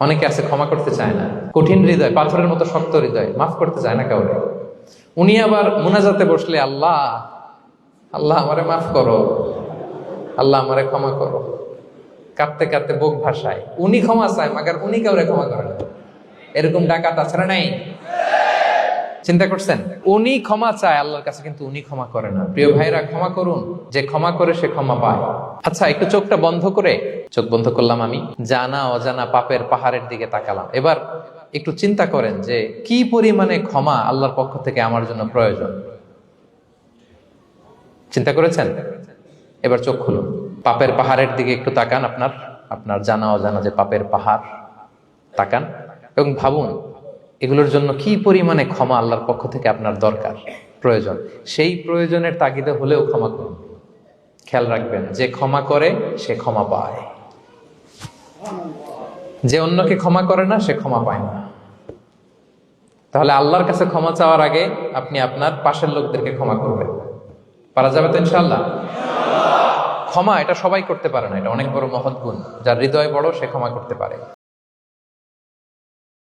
অনেকে আছে ক্ষমা করতে চায় না, কঠিন হৃদয়, পাথরের মতো শক্ত হৃদয়, মাফ করতে চায় না কাউরে। উনি আবার মুনাজাতে বসলে আল্লাহ আল্লাহ আমারে মাফ করো, আল্লাহ আমারে ক্ষমা করো, কাঁদতে কাঁদতে বুক ভাসায়। উনি ক্ষমা চায়, মাগার উনি কাউরে ক্ষমা করে না। এরকম ডাকাত আছে না নাই? চিন্তা করছেন? উনি ক্ষমা চায় আল্লাহর কাছে, কিন্তু উনি ক্ষমা করে না। প্রিয় ভাইরা, ক্ষমা করুন। যে ক্ষমা করে সে ক্ষমা পায়। আচ্ছা, একটু চোখটা বন্ধ করে, চোখ বন্ধ করলাম আমি, জানা অজানা পাপের পাহাড়ের দিকে তাকালাম। এবার একটু চিন্তা করেন যে কি পরিমাণে ক্ষমা আল্লাহর পক্ষ থেকে আমার জন্য প্রয়োজন। চিন্তা করেছেন? এবার চোখ খুলুন, পাপের পাহাড়ের দিকে একটু তাকান। আপনার জানা অজানা যে পাপের পাহাড়, তাকান এবং ভাবুন এগুলোর জন্য কি পরিমাণে ক্ষমা আল্লাহর পক্ষ থেকে আপনার দরকার, প্রয়োজন। সেই প্রয়োজনের তাগিদে হলেও ক্ষমা করুন। খেয়াল রাখবেন, যে ক্ষমা করে সে ক্ষমা পায়, যে অন্যকে ক্ষমা করে না সে ক্ষমা পায় না। তাহলে আল্লাহর কাছে ক্ষমা চাওয়ার আগে আপনি আপনার পাশের লোকদেরকে ক্ষমা করবেন। পারা যাবে তো ইনশাআল্লাহ? ক্ষমা এটা সবাই করতে পারে না, এটা অনেক বড় মহৎ গুণ। যার হৃদয় বড় সে ক্ষমা করতে পারে।